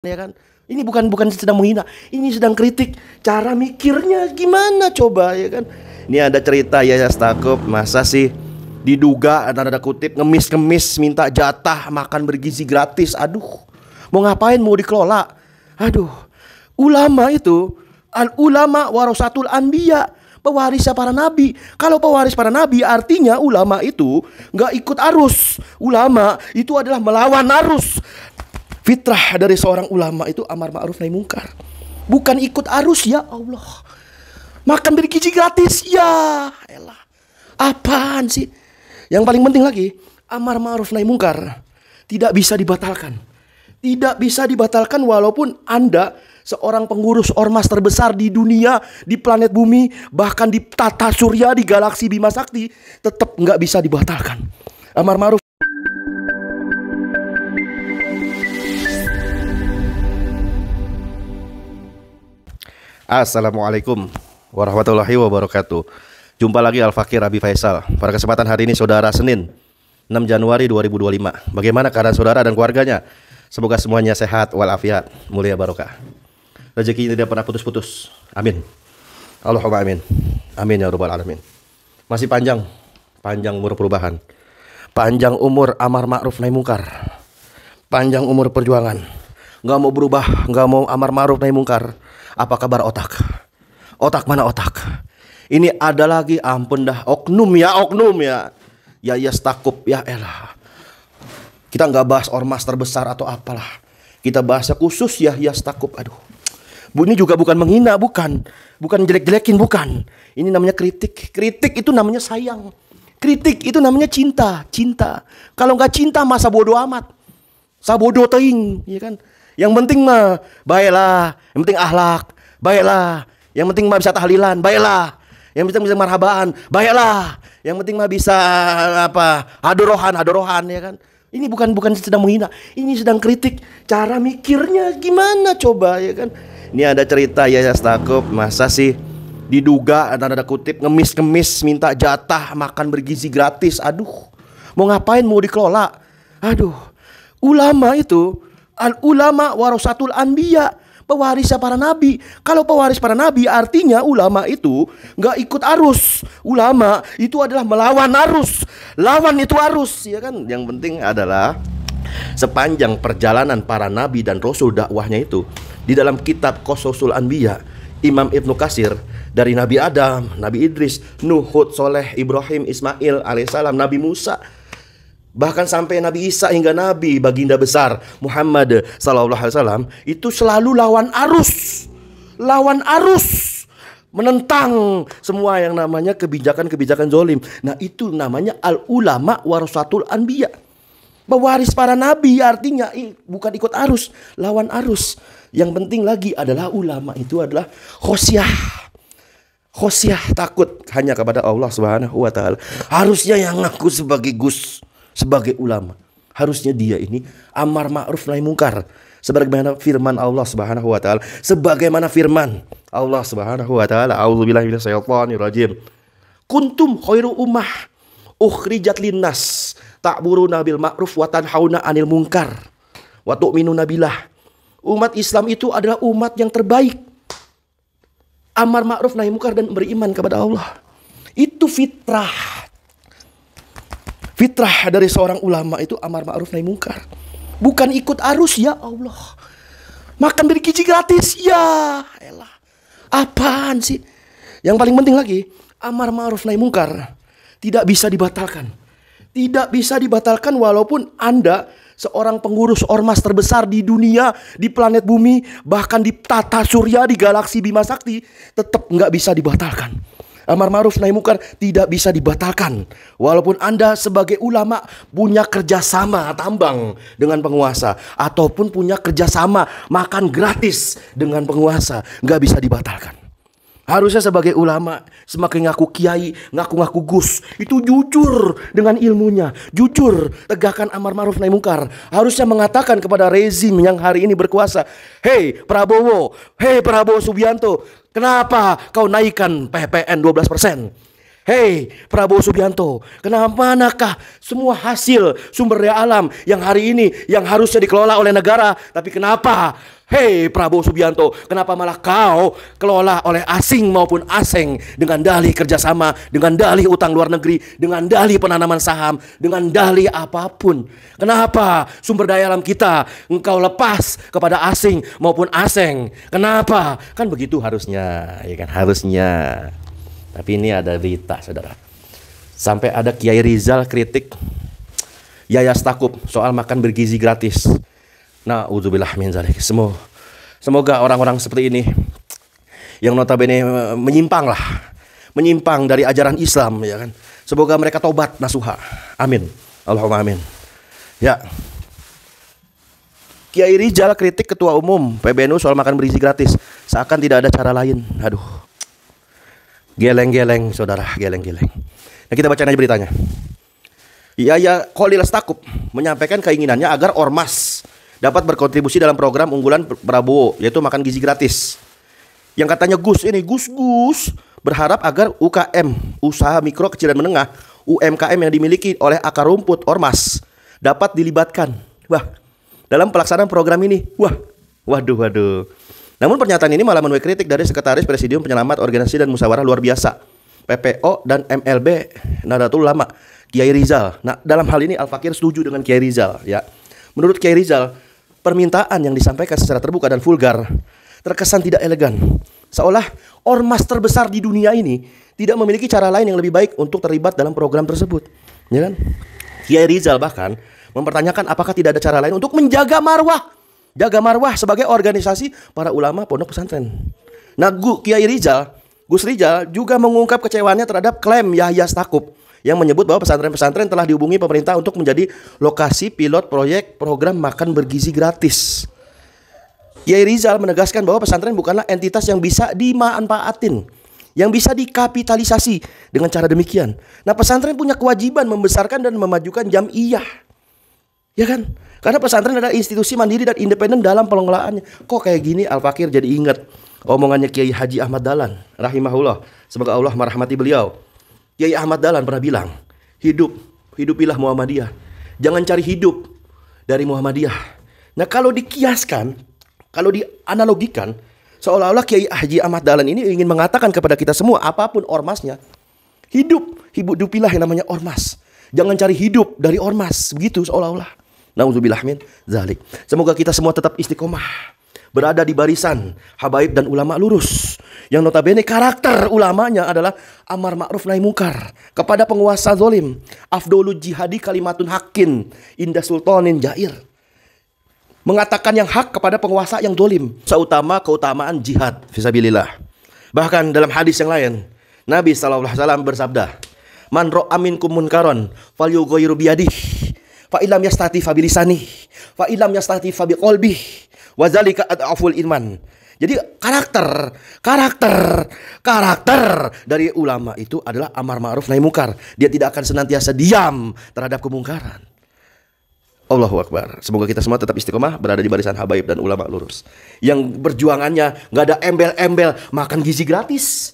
Ya kan? Ini bukan sedang menghina, ini sedang kritik cara mikirnya gimana coba ya kan. Ini ada cerita ya Stakuf, masa sih diduga ada kutip ngemis-ngemis minta jatah makan bergizi gratis. Aduh, mau ngapain, mau dikelola. Aduh, ulama itu al ulama warasatul anbiya, pewarisnya para nabi. Kalau pewaris para nabi artinya ulama itu nggak ikut arus. Ulama itu adalah melawan arus. Fitrah dari seorang ulama itu amar ma'ruf nahi mungkar. Bukan ikut arus, ya Allah. Makan bergizi gratis, ya elah. Apaan sih? Yang paling penting lagi, amar ma'ruf nahi mungkar tidak bisa dibatalkan. Tidak bisa dibatalkan walaupun Anda seorang pengurus ormas terbesar di dunia, di planet bumi, bahkan di tata surya, di galaksi Bima Sakti, tetap nggak bisa dibatalkan. Amar ma'ruf. Assalamualaikum warahmatullahi wabarakatuh. Jumpa lagi Al-Fakir Abi Faisal. Pada kesempatan hari ini saudara, Senin 6 Januari 2025. Bagaimana keadaan saudara dan keluarganya? Semoga semuanya sehat walafiat, mulia barokah. Rezeki tidak pernah putus-putus. Amin. Allahumma amin. Amin ya rabbal alamin. Masih panjang umur perubahan. Panjang umur amar ma'ruf nahi mungkar. Panjang umur perjuangan. Nggak mau berubah, nggak mau amar ma'ruf nahi mungkar. Apa kabar otak? Otak mana otak? Ini ada lagi, ampun dah, oknum ya. Ya Stakuf, ya elah. Kita nggak bahas ormas terbesar atau apalah. Kita bahasa khusus ya Stakuf. Aduh. Ini juga bukan menghina, bukan jelek-jelekin, bukan. Ini namanya kritik. Kritik itu namanya sayang. Kritik itu namanya cinta. Kalau nggak cinta masa bodoh amat. Sabodo teing, ya kan? Yang penting mah baiklah, yang penting akhlak, baiklah. Yang penting mah bisa tahlilan, baiklah. Yang penting bisa marhabaan, baiklah. Yang penting mah bisa adorohan ya kan. Ini bukan sedang menghina, ini sedang kritik cara mikirnya gimana coba ya kan. Ini ada cerita ya Stakuf, masa sih diduga ada kutip ngemis-ngemis minta jatah makan bergizi gratis. Aduh, mau ngapain, mau dikelola. Aduh, ulama itu al-ulama warasatul anbiya, pewarisnya para nabi. Kalau pewaris para nabi artinya ulama itu nggak ikut arus. Ulama itu adalah melawan arus. Lawan itu arus, ya kan? Yang penting adalah sepanjang perjalanan para nabi dan rasul dakwahnya itu, di dalam kitab Qasasul Anbiya, Imam Ibnu Katsir, dari Nabi Adam, Nabi Idris, Nuh, Hud, Soleh, Ibrahim, Ismail alaihissalam, Nabi Musa, bahkan sampai Nabi Isa hingga Nabi baginda besar Muhammad sallallahu alaihi wasallam, itu selalu lawan arus, menentang semua yang namanya kebijakan zolim. Nah, itu namanya al ulama warasatul anbiya, pewaris para nabi. Artinya bukan ikut arus, lawan arus. Yang penting lagi adalah ulama itu adalah khosyah, takut hanya kepada Allah Subhanahu wa taala. Harusnya yang ngaku sebagai ulama, harusnya dia ini amar ma'ruf nahi mungkar, sebagaimana firman Allah Subhanahu wa taala. Sebagaimana firman Allah Subhanahu wa taala, a'udzubillahi minasyaitonir rajim. Kuntum khairu ummah ukhrijat linnas ta'muruna bil ma'ruf wa tanhauna 'anil munkar wa tu'minuna billah. Umat Islam itu adalah umat yang terbaik, amar ma'ruf nahi mungkar dan beriman kepada Allah. Itu fitrah dari seorang ulama itu amar ma'ruf nahi mungkar. Bukan ikut arus, ya Allah. Makan bergizi gratis, ya elah. Apaan sih? Yang paling penting lagi, amar ma'ruf nahi mungkar tidak bisa dibatalkan. Tidak bisa dibatalkan walaupun Anda seorang pengurus ormas terbesar di dunia, di planet bumi, bahkan di tata surya, di galaksi Bima Sakti, tetap nggak bisa dibatalkan. Amar ma'ruf nahi mungkar tidak bisa dibatalkan walaupun Anda sebagai ulama punya kerjasama tambang dengan penguasa, ataupun punya kerjasama makan gratis dengan penguasa, nggak bisa dibatalkan. Harusnya sebagai ulama, semakin ngaku kiai, ngaku gus, itu jujur dengan ilmunya, jujur tegakkan amar ma'ruf nahi mungkar. Harusnya mengatakan kepada rezim yang hari ini berkuasa, hei Prabowo Subianto, kenapa kau naikkan PPN 12%? Hei Prabowo Subianto, kenapa manakah semua hasil sumber daya alam yang hari ini yang harusnya dikelola oleh negara, tapi kenapa, hei Prabowo Subianto, kenapa malah kau kelola oleh asing maupun asing dengan dalih kerjasama, dengan dalih utang luar negeri, dengan dalih penanaman saham, dengan dalih apapun? Kenapa sumber daya alam kita engkau lepas kepada asing maupun asing? Kenapa? Kan begitu harusnya, ya kan, harusnya. Tapi ini ada berita, saudara. Sampai ada Kiai Rizal kritik Yaya Stakuf soal makan bergizi gratis. Nah, udzubillah min dzalik. Semoga orang-orang seperti ini yang notabene menyimpang dari ajaran Islam, ya kan. Semoga mereka tobat nasuha. Amin. Allahumma amin. Ya. Kiai Rizal kritik Ketua Umum PBNU soal makan bergizi gratis. Seakan tidak ada cara lain. Aduh. Geleng-geleng, saudara, geleng-geleng. Nah, kita bacain aja beritanya. Yaya Khalil Stakuf menyampaikan keinginannya agar ormas dapat berkontribusi dalam program unggulan Prabowo, yaitu makan gizi gratis. Yang katanya Gus berharap agar UKM, usaha mikro kecil dan menengah, UMKM yang dimiliki oleh akar rumput ormas dapat dilibatkan. Wah, dalam pelaksanaan program ini. Waduh. Namun pernyataan ini malah menuai kritik dari Sekretaris Presidium Penyelamat Organisasi dan Musyawarah Luar Biasa PPO dan MLB Nahdlatul Ulama, Kiai Rizal. Nah, dalam hal ini Al-Fakir setuju dengan Kiai Rizal, ya. Menurut Kiai Rizal, permintaan yang disampaikan secara terbuka dan vulgar terkesan tidak elegan. Seolah ormas terbesar di dunia ini tidak memiliki cara lain yang lebih baik untuk terlibat dalam program tersebut, ya kan? Kiai Rizal bahkan mempertanyakan apakah tidak ada cara lain untuk menjaga marwah sebagai organisasi para ulama pondok pesantren. Nah, Gus Rizal juga mengungkap kecewaannya terhadap klaim Yahya Stakuf yang menyebut bahwa pesantren-pesantren telah dihubungi pemerintah untuk menjadi lokasi pilot proyek program makan bergizi gratis. Kiai Rizal menegaskan bahwa pesantren bukanlah entitas yang bisa dimanfaatin, yang bisa dikapitalisasi dengan cara demikian. Nah, pesantren punya kewajiban membesarkan dan memajukan jamiah, ya kan? Karena pesantren adalah institusi mandiri dan independen dalam pengelolaannya. Kok kayak gini Al-Fakir jadi ingat omongannya Kiai Haji Ahmad Dahlan rahimahullah, semoga Allah merahmati beliau. Kiai Ahmad Dahlan pernah bilang, hidupilah Muhammadiyah, jangan cari hidup dari Muhammadiyah. Nah, kalau dikiaskan, kalau dianalogikan, seolah-olah Kiai Haji Ahmad Dahlan ini ingin mengatakan kepada kita semua, apapun ormasnya, hidupilah yang namanya ormas, jangan cari hidup dari ormas, begitu seolah-olah. Nauzubillah min dzalik. Semoga kita semua tetap istiqomah, berada di barisan habaib dan ulama lurus, yang notabene karakter ulamanya adalah amar ma'ruf nahi mungkar kepada penguasa zalim. Afdolul jihadi kalimatun hakin inda sultanin jair. Mengatakan yang hak kepada penguasa yang zalim keutamaan jihad fisabilillah. Bahkan dalam hadis yang lain, Nabi sallallahu alaihi wasallam bersabda, "Man ra'a minkum munkaron falyughayyiru biyadihi. Fa illam yastati fa bilisani, fa illam yastati fa biqalbi, wa zalika ad'aful iman." Jadi karakter dari ulama itu adalah amar ma'ruf nahi mungkar. Dia tidak akan senantiasa diam terhadap kemungkaran. Allahu Akbar. Semoga kita semua tetap istiqomah, berada di barisan habaib dan ulama lurus, yang berjuangannya nggak ada embel-embel makan gizi gratis.